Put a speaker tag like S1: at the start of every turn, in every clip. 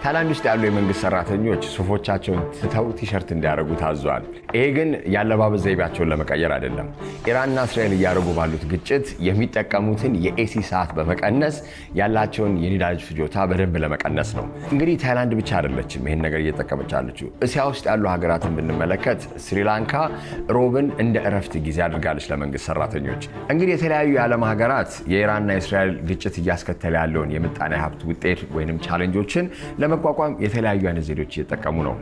S1: ታይላንድ ውስጥ ያሉ የመንግስት ሰራተኞች ሱፎቻቸውን ትተው ቲሸርት እንዲያደርጉ ታዟል። ይሄ ግን ያለባበስ ዘይቤያቸውን ለመቀየር አይደለም። ኢራንና እስራኤል እያደረጉ ባሉት ግጭት የሚጠቀሙትን የኤሲ ሰዓት በመቀነስ ያላቸውን የነዳጅ ፍጆታ በደንብ ለመቀነስ ነው። እንግዲህ ታይላንድ ብቻ አይደለችም ይሄን ነገር እየተጠቀመች ያለችው። እስያ ውስጥ ያሉ ሀገራትን ብንመለከት ስሪላንካ ሮብን እንደ እረፍት ጊዜ አድርጋለች ለመንግስት ሰራተኞች። እንግዲህ የተለያዩ የዓለም ሀገራት የኢራንና የእስራኤል ግጭት እያስከተለ ያለውን የምጣኔ ሀብት ውጤት ወይንም ቻሌንጆችን ለመቋቋም የተለያዩ አይነት ዘዴዎች እየተጠቀሙ ነው።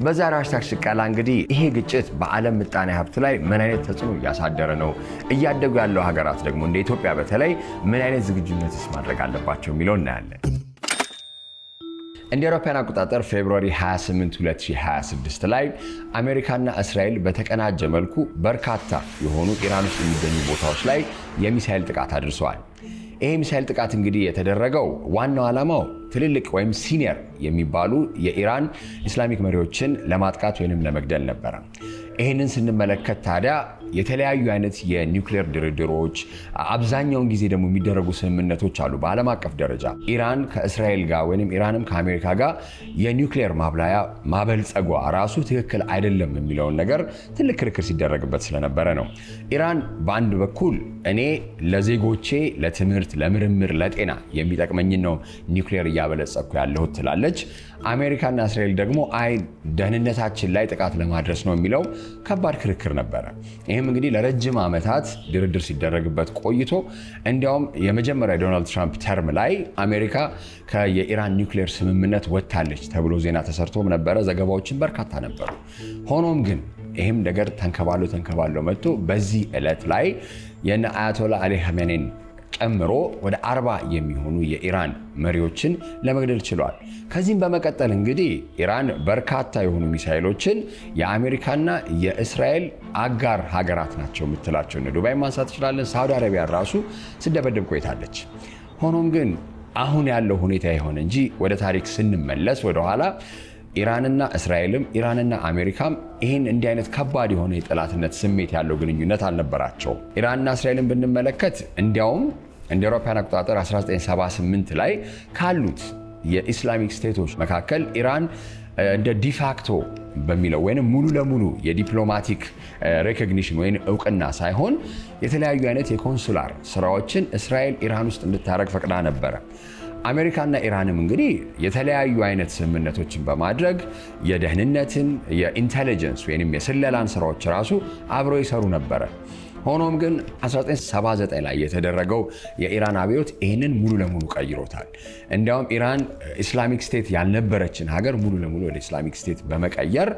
S1: በዛሬው ሃሽታግ ሽቀላ እንግዲህ ይሄ ግጭት በዓለም ምጣኔ ሀብት ላይ ምን አይነት ተጽዕኖ እያሳደረ ነው፣ እያደጉ ያለው ሀገራት ደግሞ እንደ ኢትዮጵያ በተለይ ምን አይነት ዝግጁነትስ ማድረግ አለባቸው የሚለው እናያለን። እንደ አውሮፓውያን አቆጣጠር ፌብሩዋሪ 28 2026 ላይ አሜሪካና እስራኤል በተቀናጀ መልኩ በርካታ የሆኑ ኢራን ውስጥ የሚገኙ ቦታዎች ላይ የሚሳኤል ጥቃት አድርሰዋል። ይሄ ሚሳኤል ጥቃት እንግዲህ የተደረገው ዋናው ዓላማው ትልልቅ ወይም ሲኒየር የሚባሉ የኢራን ኢስላሚክ መሪዎችን ለማጥቃት ወይንም ለመግደል ነበረ። ይህንን ስንመለከት ታዲያ የተለያዩ አይነት የኒውክሌር ድርድሮች አብዛኛውን ጊዜ ደግሞ የሚደረጉ ስምምነቶች አሉ በዓለም አቀፍ ደረጃ። ኢራን ከእስራኤል ጋር ወይም ኢራንም ከአሜሪካ ጋር የኒውክሌር ማብላያ ማበልጸጓ ራሱ ትክክል አይደለም የሚለውን ነገር ትልቅ ክርክር ሲደረግበት ስለነበረ ነው። ኢራን በአንድ በኩል እኔ ለዜጎቼ ለትምህርት፣ ለምርምር፣ ለጤና የሚጠቅመኝን ነው ኒውክሌር እያበለጸኩ ያለሁት ትላለች። አሜሪካና እስራኤል ደግሞ አይ ደህንነታችን ላይ ጥቃት ለማድረስ ነው የሚለው ከባድ ክርክር ነበረ። ይህም እንግዲህ ለረጅም ዓመታት ድርድር ሲደረግበት ቆይቶ እንዲያውም የመጀመሪያ ዶናልድ ትራምፕ ተርም ላይ አሜሪካ ከየኢራን ኒውክሌር ስምምነት ወጥታለች ተብሎ ዜና ተሰርቶም ነበረ። ዘገባዎችን በርካታ ነበሩ። ሆኖም ግን ይህም ነገር ተንከባሎ መጥቶ በዚህ ዕለት ላይ የነ አያቶላ አሊ ኻሜኔን ጨምሮ ወደ 40 የሚሆኑ የኢራን መሪዎችን ለመግደል ችሏል። ከዚህም በመቀጠል እንግዲህ ኢራን በርካታ የሆኑ ሚሳኤሎችን የአሜሪካና የእስራኤል አጋር ሀገራት ናቸው የምትላቸው እነ ዱባይ ማንሳት እንችላለን። ሳውዲ አረቢያ ራሱ ስደበደብ ቆይታለች። ሆኖም ግን አሁን ያለው ሁኔታ የሆነ እንጂ ወደ ታሪክ ስንመለስ ወደኋላ ኢራንና እስራኤልም ኢራንና አሜሪካም ይህን እንዲህ አይነት ከባድ የሆነ የጠላትነት ስሜት ያለው ግንኙነት አልነበራቸው። ኢራንና እስራኤልን ብንመለከት እንዲያውም እንደ አውሮፓውያን አቆጣጠር 1978 ላይ ካሉት የኢስላሚክ ስቴቶች መካከል ኢራን እንደ ዲፋክቶ በሚለው ወይንም ሙሉ ለሙሉ የዲፕሎማቲክ ሬኮግኒሽን ወይም እውቅና ሳይሆን የተለያዩ አይነት የኮንሱላር ስራዎችን እስራኤል ኢራን ውስጥ እንድታረግ ፈቅዳ ነበረ። አሜሪካና ኢራንም እንግዲህ የተለያዩ አይነት ስምምነቶችን በማድረግ የደህንነትን የኢንተለጀንስ ወይም የስለላን ስራዎች ራሱ አብረው ይሰሩ ነበረ። ሆኖም ግን 1979 ላይ የተደረገው የኢራን አብዮት ይህንን ሙሉ ለሙሉ ቀይሮታል። እንዲያውም ኢራን ኢስላሚክ ስቴት ያልነበረችን ሀገር ሙሉ ለሙሉ ወደ ኢስላሚክ ስቴት በመቀየር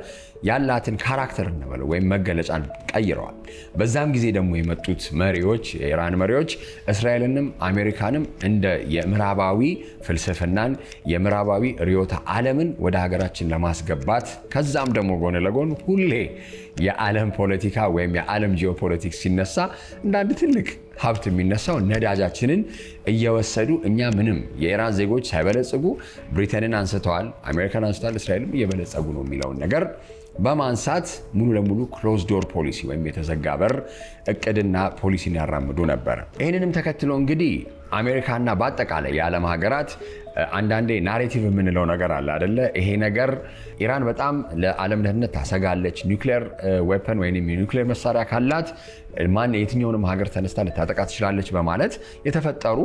S1: ያላትን ካራክተር እንበለው ወይም መገለጫን ቀይረዋል። በዛም ጊዜ ደግሞ የመጡት መሪዎች የኢራን መሪዎች እስራኤልንም አሜሪካንም እንደ የምዕራባዊ ፍልስፍናን የምዕራባዊ ርዕዮተ ዓለምን ወደ ሀገራችን ለማስገባት ከዛም ደግሞ ጎን ለጎን ሁሌ የዓለም ፖለቲካ ወይም የዓለም ጂኦፖለቲክስ ሲነሳ እንደ አንድ ትልቅ ሀብት የሚነሳው ነዳጃችንን እየወሰዱ እኛ ምንም የኢራን ዜጎች ሳይበለጽጉ ብሪቴንን አንስተዋል፣ አሜሪካን አንስተዋል፣ እስራኤልም እየበለጸጉ ነው የሚለውን ነገር በማንሳት ሙሉ ለሙሉ ክሎዝ ዶር ፖሊሲ ወይም የተዘጋ በር እቅድና ፖሊሲን ያራምዱ ነበር። ይህንንም ተከትሎ እንግዲህ አሜሪካና በአጠቃላይ የዓለም ሀገራት አንዳንዴ ናሬቲቭ የምንለው ነገር አለ አይደለ? ይሄ ነገር ኢራን በጣም ለዓለም ደህንነት ታሰጋለች፣ ኒውክሌር ዌፐን ወይም የኒውክሌር መሳሪያ ካላት ማን የትኛውንም ሀገር ተነስታ ልታጠቃ ትችላለች በማለት የተፈጠሩ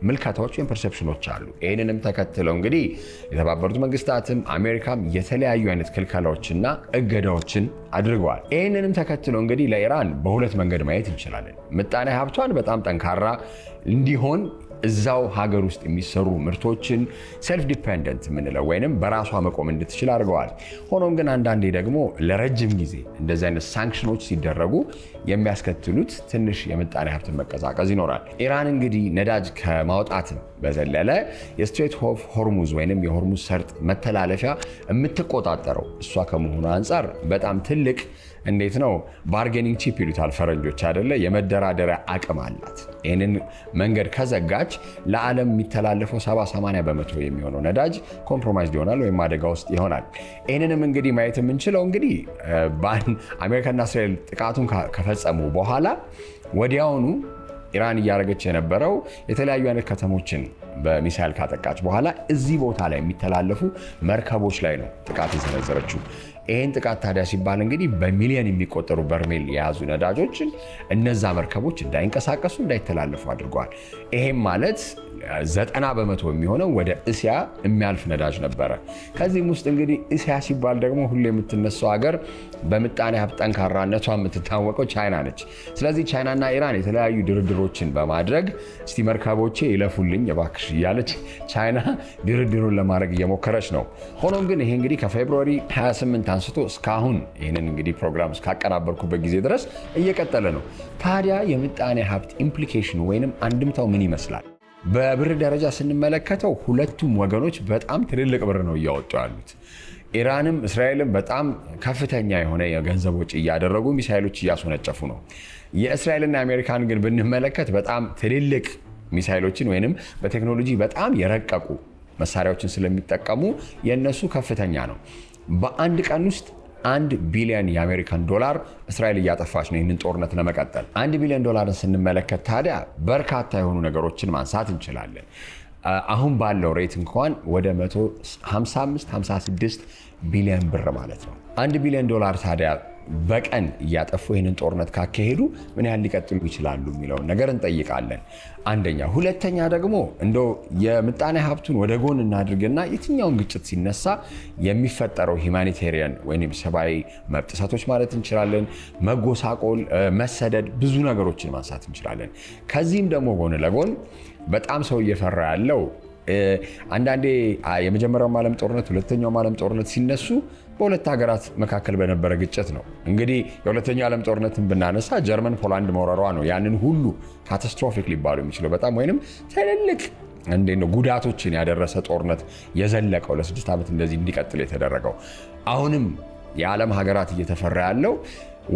S1: ምልከታዎች ወይም ፐርሰፕሽኖች አሉ። ይህንንም ተከትለው እንግዲህ የተባበሩት መንግስታትም አሜሪካም የተለያዩ አይነት ክልከላዎችና እገዳዎችን አድርገዋል። ይህንንም ተከትሎ እንግዲህ ለኢራን በሁለት መንገድ ማየት እንችላለን። ምጣኔ ሀብቷን በጣም ጠንካራ እንዲሆን እዛው ሀገር ውስጥ የሚሰሩ ምርቶችን ሰልፍ ዲፔንደንት የምንለው ወይንም በራሷ መቆም እንድትችል አድርገዋል። ሆኖም ግን አንዳንዴ ደግሞ ለረጅም ጊዜ እንደዚህ አይነት ሳንክሽኖች ሲደረጉ የሚያስከትሉት ትንሽ የምጣኔ ሀብትን መቀዛቀዝ ይኖራል። ኢራን እንግዲህ ነዳጅ ከማውጣትም በዘለለ የስትሬት ኦፍ ሆርሙዝ ወይንም የሆርሙዝ ሰርጥ መተላለፊያ የምትቆጣጠረው እሷ ከመሆኑ አንጻር በጣም ትልቅ እንዴት ነው ባርጌኒንግ ቺፕ ይሉታል ፈረንጆች አይደለ? የመደራደሪያ አቅም አላት። ይህንን መንገድ ከዘጋች ለዓለም የሚተላለፈው 70-80 በመቶ የሚሆነው ነዳጅ ኮምፕሮማይዝድ ይሆናል ወይም አደጋ ውስጥ ይሆናል። ይህንንም እንግዲህ ማየት የምንችለው እንግዲህ አሜሪካና እስራኤል ጥቃቱን ከፈጸሙ በኋላ ወዲያውኑ ኢራን እያደረገች የነበረው የተለያዩ አይነት ከተሞችን በሚሳኤል ካጠቃች በኋላ እዚህ ቦታ ላይ የሚተላለፉ መርከቦች ላይ ነው ጥቃት የሰነዘረችው። ይህን ጥቃት ታዲያ ሲባል እንግዲህ በሚሊዮን የሚቆጠሩ በርሜል የያዙ ነዳጆችን እነዛ መርከቦች እንዳይንቀሳቀሱ እንዳይተላለፉ አድርገዋል። ይሄም ማለት 90% የሚሆነው ወደ እስያ የሚያልፍ ነዳጅ ነበረ። ከዚህም ውስጥ እንግዲህ እስያ ሲባል ደግሞ ሁሌ የምትነሳው ሀገር በምጣኔ ሀብት ጠንካራነቷ የምትታወቀው ቻይና ነች። ስለዚህ ቻይናና ኢራን የተለያዩ ድርድሮችን በማድረግ እስቲ መርከቦቼ ይለፉልኝ እባክሽ እያለች ቻይና ድርድሩን ለማድረግ እየሞከረች ነው። ሆኖም ግን ይሄ እንግዲህ ከፌብሩዋሪ 28 አንስቶ እስካሁን ይህንን እንግዲህ ፕሮግራም እስካቀናበርኩበት ጊዜ ድረስ እየቀጠለ ነው። ታዲያ የምጣኔ ሀብት ኢምፕሊኬሽኑ ወይንም አንድምታው ምን ይመስላል? በብር ደረጃ ስንመለከተው ሁለቱም ወገኖች በጣም ትልልቅ ብር ነው እያወጡ ያሉት። ኢራንም እስራኤልም በጣም ከፍተኛ የሆነ የገንዘብ ወጪ እያደረጉ ሚሳይሎች እያስወነጨፉ ነው። የእስራኤልና የአሜሪካን ግን ብንመለከት በጣም ትልልቅ ሚሳይሎችን ወይንም በቴክኖሎጂ በጣም የረቀቁ መሳሪያዎችን ስለሚጠቀሙ የእነሱ ከፍተኛ ነው። በአንድ ቀን ውስጥ 1 ቢሊዮን የአሜሪካን ዶላር እስራኤል እያጠፋች ነው ይህንን ጦርነት ለመቀጠል። 1 ቢሊዮን ዶላርን ስንመለከት ታዲያ በርካታ የሆኑ ነገሮችን ማንሳት እንችላለን። አሁን ባለው ሬት እንኳን ወደ 155-56 ቢሊዮን ብር ማለት ነው። 1 ቢሊዮን ዶላር ታዲያ በቀን እያጠፉ ይህንን ጦርነት ካካሄዱ ምን ያህል ሊቀጥሉ ይችላሉ የሚለውን ነገር እንጠይቃለን። አንደኛ። ሁለተኛ ደግሞ እንደው የምጣኔ ሀብቱን ወደ ጎን እናድርግና የትኛውን ግጭት ሲነሳ የሚፈጠረው ሂውማኒቴሪያን ወይም ሰብአዊ መብት ጥሰቶች ማለት እንችላለን፣ መጎሳቆል፣ መሰደድ፣ ብዙ ነገሮችን ማንሳት እንችላለን። ከዚህም ደግሞ ጎን ለጎን በጣም ሰው እየፈራ ያለው አንዳንዴ የመጀመሪያው ዓለም ጦርነት፣ ሁለተኛው ዓለም ጦርነት ሲነሱ በሁለት ሀገራት መካከል በነበረ ግጭት ነው። እንግዲህ የሁለተኛው ዓለም ጦርነትን ብናነሳ ጀርመን ፖላንድ መውረሯ ነው ያንን ሁሉ ካታስትሮፊክ ሊባሉ የሚችለው በጣም ወይንም ትልልቅ ጉዳቶችን ያደረሰ ጦርነት የዘለቀው ለ6 ዓመት እንደዚህ እንዲቀጥል የተደረገው። አሁንም የዓለም ሀገራት እየተፈራ ያለው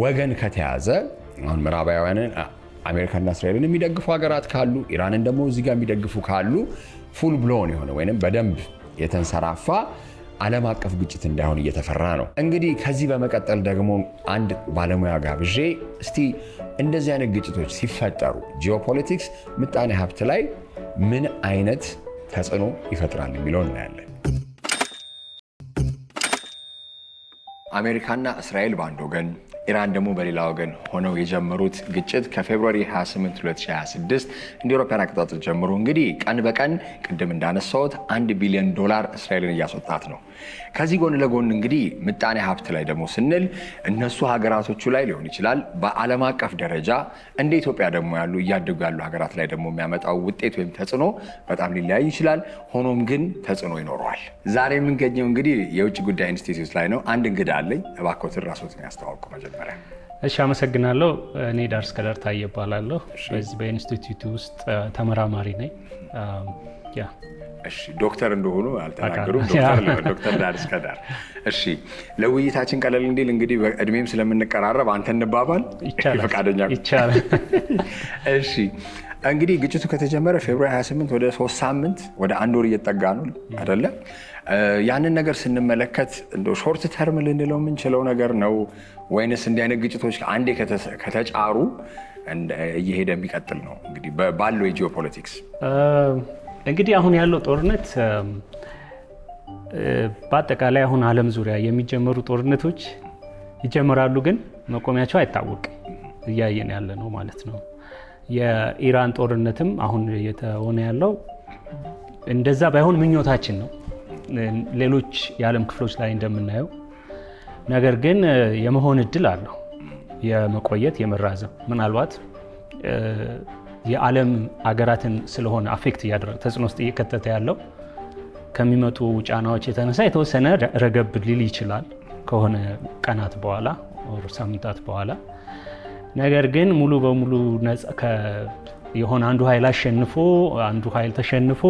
S1: ወገን ከተያዘ አሁን ምዕራባውያንን አሜሪካና እስራኤልን የሚደግፉ ሀገራት ካሉ፣ ኢራንን ደግሞ እዚህ ጋር የሚደግፉ ካሉ ፉል ብሎን የሆነ ወይንም በደንብ የተንሰራፋ ዓለም አቀፍ ግጭት እንዳይሆን እየተፈራ ነው። እንግዲህ ከዚህ በመቀጠል ደግሞ አንድ ባለሙያ ጋብዤ እስቲ እንደዚህ አይነት ግጭቶች ሲፈጠሩ ጂኦፖለቲክስ ምጣኔ ሀብት ላይ ምን አይነት ተጽዕኖ ይፈጥራል የሚለው እናያለን። አሜሪካና እስራኤል በአንድ ወገን፣ ኢራን ደግሞ በሌላ ወገን ሆነው የጀመሩት ግጭት ከፌብሩዋሪ 28 2026 እንደ አውሮፓውያን አቆጣጠር ጀምሮ እንግዲህ ቀን በቀን ቅድም እንዳነሳሁት 1 ቢሊዮን ዶላር እስራኤልን እያስወጣት ነው። ከዚህ ጎን ለጎን እንግዲህ ምጣኔ ሀብት ላይ ደግሞ ስንል እነሱ ሀገራቶቹ ላይ ሊሆን ይችላል፣ በዓለም አቀፍ ደረጃ እንደ ኢትዮጵያ ደግሞ ያሉ እያደጉ ያሉ ሀገራት ላይ ደግሞ የሚያመጣው ውጤት ወይም ተጽዕኖ በጣም ሊለያይ ይችላል። ሆኖም ግን ተጽዕኖ ይኖረዋል። ዛሬ የምንገኘው እንግዲህ የውጭ ጉዳይ ኢንስቲትዩት ላይ ነው። አንድ እንግዳ አለኝ። እባክዎትን ራስዎትን ያስተዋውቁ መጀመሪያ።
S2: እሺ፣ አመሰግናለሁ። እኔ ዳርስከዳር ታዬ እባላለሁ። በዚህ በኢንስቲትዩቱ ውስጥ ተመራማሪ ነኝ።
S1: እሺ፣ ዶክተር እንደሆኑ አልተናገሩም። ዶክተር ዳርስከዳር። እሺ፣ ለውይይታችን ቀለል እንዲል እንግዲህ በእድሜም ስለምንቀራረብ አንተ እንባባል። ፈቃደኛ?
S2: ይቻላል።
S1: እሺ፣ እንግዲህ ግጭቱ ከተጀመረ ፌብሩዋሪ 28 ወደ 3 ሳምንት ወደ 1 ወር እየጠጋ ነው አይደለ? ያንን ነገር ስንመለከት እንደው ሾርት ተርም ልንለው የምንችለው ነገር ነው ወይንስ እንዲህ አይነት ግጭቶች አንዴ ከተጫሩ እየሄደ የሚቀጥል ነው? እንግዲህ ባለው የጂኦፖለቲክስ
S2: እንግዲህ አሁን ያለው ጦርነት በአጠቃላይ አሁን ዓለም ዙሪያ የሚጀመሩ ጦርነቶች ይጀምራሉ፣ ግን መቆሚያቸው አይታወቅም። እያየን ያለ ነው ማለት ነው። የኢራን ጦርነትም አሁን እየተሆነ ያለው እንደዛ ባይሆን ምኞታችን ነው፣ ሌሎች የዓለም ክፍሎች ላይ እንደምናየው። ነገር ግን የመሆን እድል አለው፣ የመቆየት የመራዘም። ምናልባት የዓለም አገራትን ስለሆነ አፌክት እያደረገ ተጽዕኖ ውስጥ እየከተተ ያለው ከሚመጡ ጫናዎች የተነሳ የተወሰነ ረገብ ሊል ይችላል ከሆነ ቀናት በኋላ ሳምንታት በኋላ። ነገር ግን ሙሉ በሙሉ የሆነ አንዱ ኃይል አሸንፎ አንዱ ኃይል ተሸንፎ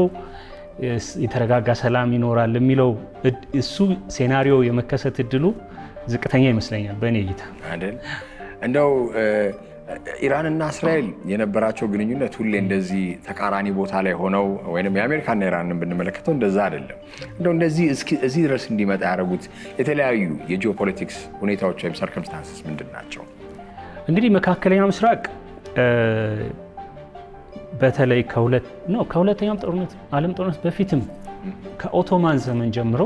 S2: የተረጋጋ ሰላም ይኖራል የሚለው እሱ ሴናሪዮ የመከሰት እድሉ ዝቅተኛ ይመስለኛል በእኔ እይታ
S1: አይደል? እንደው ኢራንና እስራኤል የነበራቸው ግንኙነት ሁሌ እንደዚህ ተቃራኒ ቦታ ላይ ሆነው ወይም የአሜሪካና ኢራንን ብንመለከተው እንደዛ አይደለም። እንደው እንደዚህ እዚህ ድረስ እንዲመጣ ያደረጉት የተለያዩ የጂኦፖለቲክስ ሁኔታዎች ወይም ሰርከምስታንስስ ምንድን ናቸው?
S2: እንግዲህ መካከለኛው ምስራቅ በተለይ ከሁለተኛው ዓለም ጦርነት በፊትም ከኦቶማን ዘመን ጀምሮ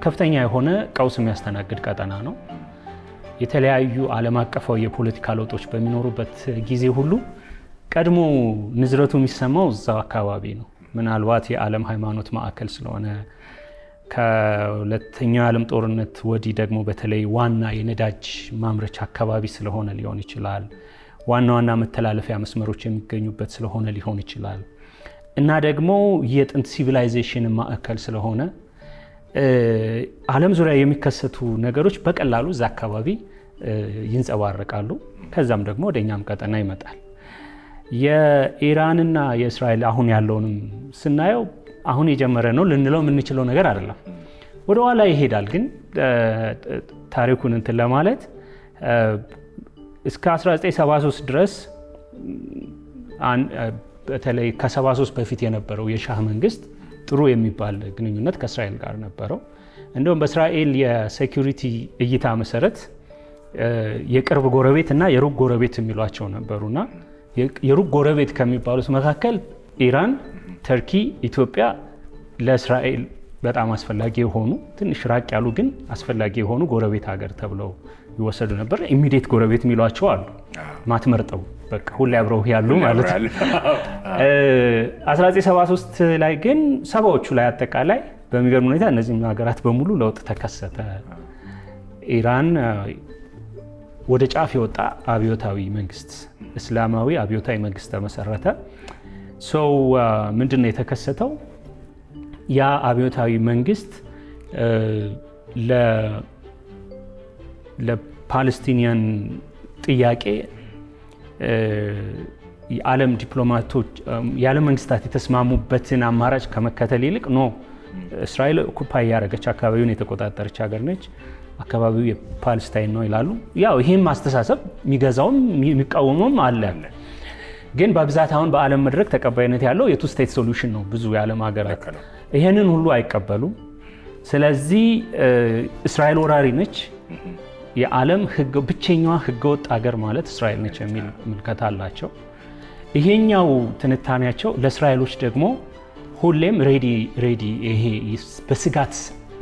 S2: ከፍተኛ የሆነ ቀውስ የሚያስተናግድ ቀጠና ነው። የተለያዩ ዓለም አቀፋዊ የፖለቲካ ለውጦች በሚኖሩበት ጊዜ ሁሉ ቀድሞ ንዝረቱ የሚሰማው እዛው አካባቢ ነው። ምናልባት የዓለም ሃይማኖት ማዕከል ስለሆነ ከሁለተኛው የዓለም ጦርነት ወዲህ ደግሞ በተለይ ዋና የነዳጅ ማምረቻ አካባቢ ስለሆነ ሊሆን ይችላል። ዋና መተላለፊያ መስመሮች የሚገኙበት ስለሆነ ሊሆን ይችላል እና ደግሞ የጥንት ሲቪላይዜሽን ማዕከል ስለሆነ ዓለም ዙሪያ የሚከሰቱ ነገሮች በቀላሉ እዛ አካባቢ ይንጸባረቃሉ። ከዛም ደግሞ ወደኛም ቀጠና ይመጣል። የኢራንና የእስራኤል አሁን ያለውንም ስናየው አሁን የጀመረ ነው ልንለው የምንችለው ነገር አይደለም። ወደ ኋላ ይሄዳል። ግን ታሪኩን እንትን ለማለት እስከ 1973 ድረስ በተለይ ከ73 በፊት የነበረው የሻህ መንግስት ጥሩ የሚባል ግንኙነት ከእስራኤል ጋር ነበረው። እንደውም በእስራኤል የሴኩሪቲ እይታ መሰረት የቅርብ ጎረቤት እና የሩቅ ጎረቤት የሚሏቸው ነበሩና የሩቅ ጎረቤት ከሚባሉት መካከል ኢራን፣ ተርኪ፣ ኢትዮጵያ ለእስራኤል በጣም አስፈላጊ የሆኑ ትንሽ ራቅ ያሉ ግን አስፈላጊ የሆኑ ጎረቤት ሀገር ተብለው ይወሰዱ ነበር። ኢሚዲየት ጎረቤት የሚሏቸው አሉ፣ ማትመርጠው በቃ ሁሌ አብረው ያሉ ማለት ነው። 1973 ላይ ግን ሰባዎቹ ላይ አጠቃላይ በሚገርም ሁኔታ እነዚህም ሀገራት በሙሉ ለውጥ ተከሰተ። ኢራን ወደ ጫፍ የወጣ አብዮታዊ መንግስት፣ እስላማዊ አብዮታዊ መንግስት ተመሰረተ። ሰው ምንድነው የተከሰተው? ያ አብዮታዊ መንግስት ለፓለስቲኒያን ጥያቄ የዓለም ዲፕሎማቶች የዓለም መንግስታት የተስማሙበትን አማራጭ ከመከተል ይልቅ እስራኤል ኦኩፓይ ያደረገች አካባቢውን የተቆጣጠረች ሀገር ነች፣ አካባቢው የፓለስታይን ነው ይላሉ። ያው ይሄም አስተሳሰብ የሚገዛውም የሚቃወመውም አለ። ግን በብዛት አሁን በዓለም መድረክ ተቀባይነት ያለው የቱ ስቴት ሶሉሽን ነው። ብዙ የዓለም ሀገራት ይሄንን ሁሉ አይቀበሉም። ስለዚህ እስራኤል ወራሪ ነች፣ የዓለም ብቸኛዋ ህገወጥ ሀገር ማለት እስራኤል ነች የሚል ምልከታ አላቸው። ይሄኛው ትንታኔያቸው ለእስራኤሎች ደግሞ ሁሌም ሬዲ ይሄ በስጋት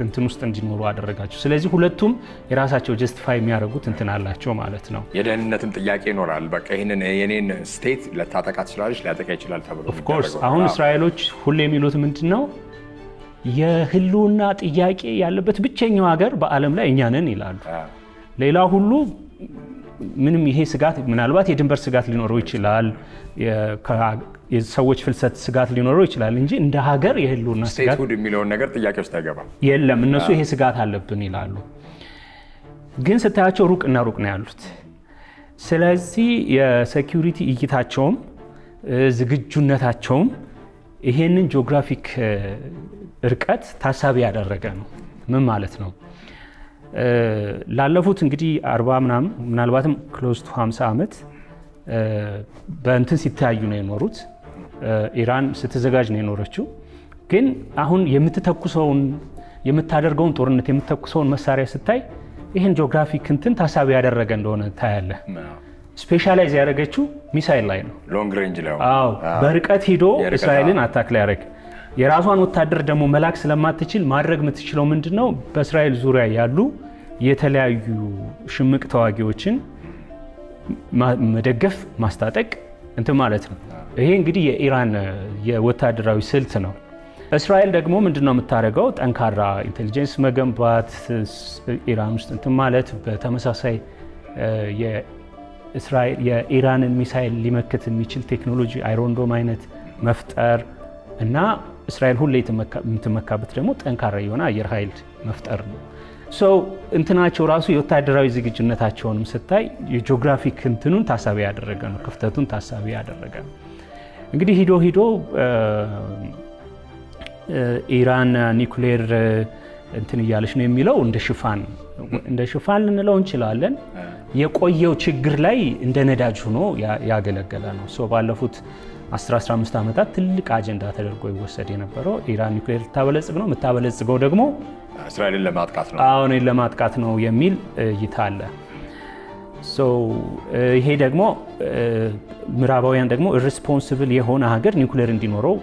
S2: እንትን ውስጥ እንዲኖሩ አደረጋቸው። ስለዚህ ሁለቱም የራሳቸው ጀስቲፋይ የሚያደርጉት እንትን አላቸው ማለት ነው።
S1: የደህንነትም ጥያቄ ይኖራል። በቃ ይሄንን የኔን ስቴት ለታጠቃ ትችላለች፣ ሊያጠቃ ይችላል ተብሎ
S2: ኦፍ ኮርስ አሁን እስራኤሎች ሁሌ የሚሉት ምንድነው የህልውና ጥያቄ ያለበት ብቸኛው ሀገር በዓለም ላይ እኛ ነን ይላሉ። ሌላ ሁሉ ምንም ይሄ ስጋት ምናልባት የድንበር ስጋት ሊኖረው ይችላል፣ የሰዎች ፍልሰት ስጋት ሊኖረው ይችላል እንጂ እንደ ሀገር የህልውና ስጋት
S1: ስቴትሁድ የሚለውን ነገር ጥያቄ ውስጥ አይገባም።
S2: የለም እነሱ ይሄ ስጋት አለብን ይላሉ። ግን ስታያቸው ሩቅና ሩቅ ነው ያሉት። ስለዚህ የሴኩሪቲ እይታቸውም ዝግጁነታቸውም ይሄንን ጂኦግራፊክ ርቀት ታሳቢ ያደረገ ነው። ምን ማለት ነው? ላለፉት እንግዲህ 40 ምናልባትም ክሎዝ ቱ 50 ዓመት በእንትን ሲታዩ ነው የኖሩት። ኢራን ስትዘጋጅ ነው የኖረችው። ግን አሁን የምታደርገውን ጦርነት የምትተኩሰውን መሳሪያ ስታይ ይህን ጂኦግራፊክ እንትን ታሳቢ ያደረገ እንደሆነ ታያለ። ስፔሻላይዝ ያደረገችው ሚሳይል ላይ ነው፣
S1: ሎንግ ሬንጅ ላይ።
S2: አዎ በርቀት ሂዶ እስራኤልን አታክ ላይ ያደረገ። የራሷን ወታደር ደግሞ መላክ ስለማትችል ማድረግ የምትችለው ምንድነው? በእስራኤል ዙሪያ ያሉ የተለያዩ ሽምቅ ተዋጊዎችን መደገፍ፣ ማስታጠቅ እንትን ማለት ነው። ይሄ እንግዲህ የኢራን የወታደራዊ ስልት ነው። እስራኤል ደግሞ ምንድነው የምታደርገው? ጠንካራ ኢንቴሊጀንስ መገንባት፣ ኢራን ውስጥ እንትን ማለት፣ በተመሳሳይ የኢራንን ሚሳይል ሊመክት የሚችል ቴክኖሎጂ አይሮንዶም አይነት መፍጠር እና እስራኤል ሁሌ የምትመካበት ደግሞ ጠንካራ የሆነ አየር ኃይል መፍጠር ነው። እንትናቸው ራሱ የወታደራዊ ዝግጁነታቸውንም ስታይ የጂኦግራፊክ እንትኑን ታሳቢ ያደረገ ነው፣ ክፍተቱን ታሳቢ ያደረገ ነው። እንግዲህ ሂዶ ኢራን ኒኩሌር እንትን እያለች ነው የሚለው እንደ ሽፋን ልንለው እንችላለን። የቆየው ችግር ላይ እንደ ነዳጅ ሆኖ ያገለገለ ነው። ባለፉት 10-15 ዓመታት ትልቅ አጀንዳ ተደርጎ ይወሰድ የነበረው ኢራን ኒኩሌር ልታበለጽግ ነው፣ የምታበለጽገው ደግሞ
S1: እስራኤልን ለማጥቃት ነው።
S2: አሁን ለማጥቃት ነው የሚል እይታ አለ። ይሄ ደግሞ ምዕራባውያን ደግሞ ሪስፖንሲብል የሆነ ሀገር ኒውክሌር እንዲኖረው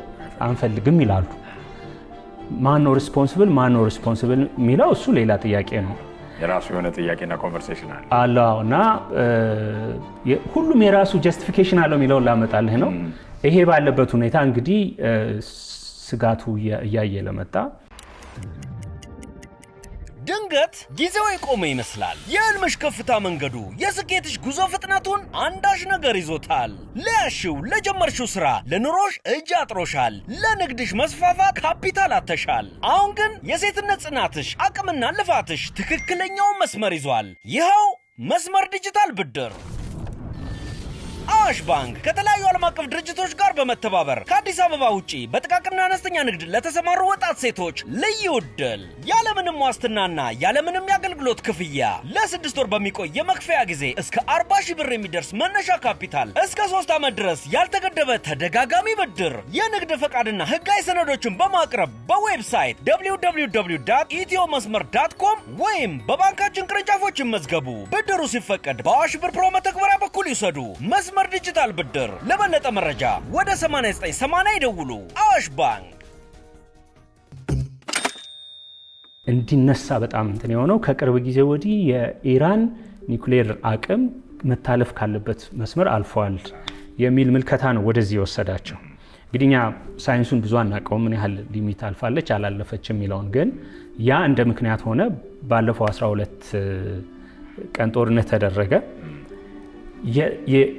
S2: አንፈልግም ይላሉ። ማን ነው ሪስፖንሲብል የሚለው እሱ ሌላ ጥያቄ ነው።
S1: የራሱ የሆነ ጥያቄና ኮንቨርሴሽን
S2: አለ እና ሁሉም የራሱ ጀስቲፊኬሽን አለው የሚለውን ላመጣልህ ነው። ይሄ ባለበት ሁኔታ እንግዲህ ስጋቱ እያየ ለመጣ
S3: ድንገት ጊዜው የቆመ ይመስላል። የህልምሽ ከፍታ መንገዱ የስኬትሽ ጉዞ ፍጥነቱን አንዳች ነገር ይዞታል። ለያሽው ለጀመርሽው ስራ ለኑሮሽ እጅ አጥሮሻል። ለንግድሽ መስፋፋት ካፒታል አተሻል። አሁን ግን የሴትነት ጽናትሽ አቅምና ልፋትሽ ትክክለኛውን መስመር ይዟል። ይኸው መስመር ዲጂታል ብድር። አዋሽ ባንክ ከተለያዩ ዓለም አቀፍ ድርጅቶች ጋር በመተባበር ከአዲስ አበባ ውጪ በጥቃቅንና አነስተኛ ንግድ ለተሰማሩ ወጣት ሴቶች ልዩ ዕድል ያለምንም ዋስትናና ያለምንም የአገልግሎት ክፍያ ለ6 ወር በሚቆይ የመክፈያ ጊዜ እስከ 40 ሺህ ብር የሚደርስ መነሻ ካፒታል እስከ 3 ዓመት ድረስ ያልተገደበ ተደጋጋሚ ብድር የንግድ ፈቃድና ህጋዊ ሰነዶችን በማቅረብ በዌብሳይት www.ethiomasmer.com ወይም በባንካችን ቅርንጫፎች ይመዝገቡ። ብድሩ ሲፈቀድ በአዋሽ ብር ፕሮ መተግበሪያ በኩል ይውሰዱ። መስመር ዲጂታል ብድር። ለበለጠ መረጃ ወደ 8980 ይደውሉ። አዋሽ ባንክ።
S2: እንዲነሳ በጣም እንትን የሆነው ከቅርብ ጊዜ ወዲህ የኢራን ኒውክሌር አቅም መታለፍ ካለበት መስመር አልፏል የሚል ምልከታ ነው ወደዚህ የወሰዳቸው። እንግዲህ እኛ ሳይንሱን ብዙ አናውቀውም ምን ያህል ሊሚት አልፋለች አላለፈች የሚለውን፣ ግን ያ እንደ ምክንያት ሆነ። ባለፈው 12 ቀን ጦርነት ተደረገ።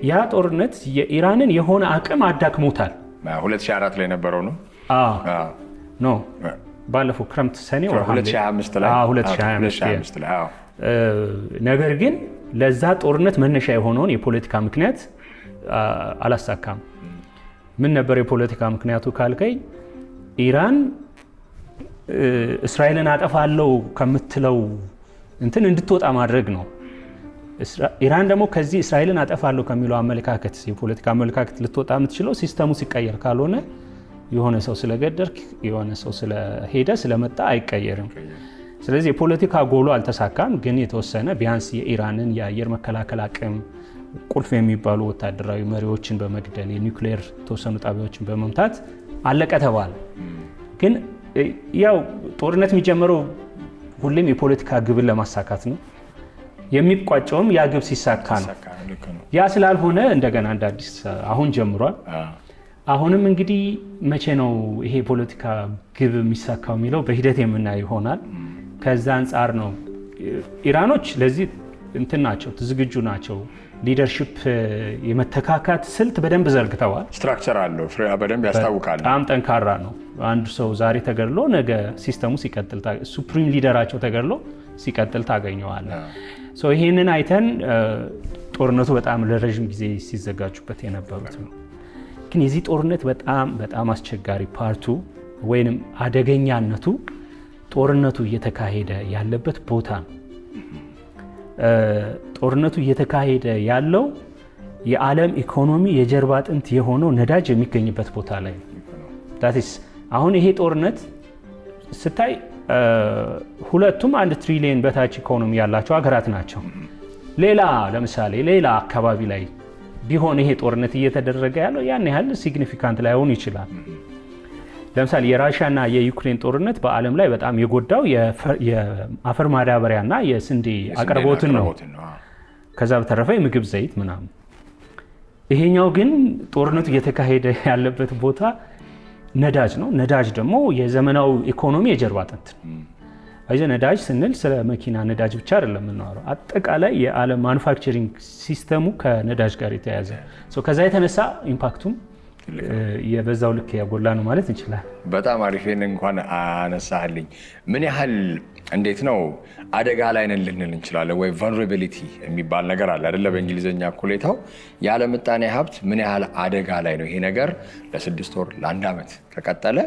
S2: ያ ጦርነት የኢራንን የሆነ አቅም አዳክሞታል።
S1: 2004 ላይ ነበረው ነው
S2: ኖ ባለፈው ክረምት ሰኔ
S1: 2025 ላይ
S2: 2025 ላይ ነገር ግን ለዛ ጦርነት መነሻ የሆነውን የፖለቲካ ምክንያት አላሳካም። ምን ነበር የፖለቲካ ምክንያቱ ካልከኝ ኢራን እስራኤልን አጠፋለው ከምትለው እንትን እንድትወጣ ማድረግ ነው። ኢራን ደግሞ ከዚህ እስራኤልን አጠፋለሁ ከሚለው አመለካከት የፖለቲካ አመለካከት ልትወጣ የምትችለው ሲስተሙ ሲቀየር ካልሆነ የሆነ ሰው ስለገደርክ የሆነ ሰው ስለሄደ ስለመጣ አይቀየርም። ስለዚህ የፖለቲካ ጎሉ አልተሳካም፣ ግን የተወሰነ ቢያንስ የኢራንን የአየር መከላከል አቅም ቁልፍ የሚባሉ ወታደራዊ መሪዎችን በመግደል የኒውክሌር የተወሰኑ ጣቢያዎችን በመምታት አለቀ ተባለ። ግን ያው ጦርነት የሚጀምረው ሁሌም የፖለቲካ ግብን ለማሳካት ነው። የሚቋጨውም ያ ግብ ሲሳካ ነው። ያ ስላልሆነ እንደገና እንደ አዲስ አሁን ጀምሯል። አሁንም እንግዲህ መቼ ነው ይሄ ፖለቲካ ግብ የሚሳካው የሚለው በሂደት የምናየው ይሆናል። ከዛ አንጻር ነው ኢራኖች ለዚህ እንትን ናቸው፣ ዝግጁ ናቸው። ሊደርሺፕ የመተካካት ስልት በደንብ ዘርግተዋል።
S1: ስትራክቸር አለው፣ በደንብ ያስታውቃል።
S2: በጣም ጠንካራ ነው። አንዱ ሰው ዛሬ ተገድሎ ነገ ሲስተሙ ሲቀጥል ሱፕሪም ሊደራቸው ተገድሎ ሲቀጥል ታገኘዋለህ። ይህንን አይተን ጦርነቱ በጣም ለረዥም ጊዜ ሲዘጋጁበት የነበሩት ነው። ግን የዚህ ጦርነት በጣም አስቸጋሪ ፓርቱ ወይንም አደገኛነቱ ጦርነቱ እየተካሄደ ያለበት ቦታ ነው። ጦርነቱ እየተካሄደ ያለው የዓለም ኢኮኖሚ የጀርባ አጥንት የሆነው ነዳጅ የሚገኝበት ቦታ ላይ ነው። አሁን ይሄ ጦርነት ስታይ ሁለቱም 1 ትሪሊየን በታች ኢኮኖሚ ያላቸው ሀገራት ናቸው። ለምሳሌ ሌላ አካባቢ ላይ ቢሆን ይሄ ጦርነት እየተደረገ ያለው ያን ያህል ሲግኒፊካንት ላይሆን ይችላል። ለምሳሌ የራሻና የዩክሬን ጦርነት በዓለም ላይ በጣም የጎዳው የአፈር ማዳበሪያና የስንዴ አቅርቦትን ነው። ከዛ በተረፈ የምግብ ዘይት ምናምን። ይሄኛው ግን ጦርነቱ እየተካሄደ ያለበት ቦታ ነዳጅ ነው። ነዳጅ ደግሞ የዘመናዊ ኢኮኖሚ የጀርባ አጥንት ነው። ነዳጅ ስንል ስለ መኪና ነዳጅ ብቻ አይደለም የምናወራው። አጠቃላይ የዓለም ማኑፋክቸሪንግ ሲስተሙ ከነዳጅ ጋር የተያያዘ ነው። ከዛ የተነሳ ኢምፓክቱም የበዛው ልክ ያጎላ ነው ማለት እንችላለን።
S1: በጣም አሪፍ። ይሄን እንኳን አነሳህልኝ። ምን ያህል እንዴት ነው አደጋ ላይ ነን ልንል እንችላለን ወይ? ቫልነራቢሊቲ የሚባል ነገር አለ አይደለ? በእንግሊዝኛ እኩሌታው ያለ ምጣኔ ሀብት ምን ያህል አደጋ ላይ ነው ይሄ ነገር ለ6 ወር ለ1 ዓመት ከቀጠለ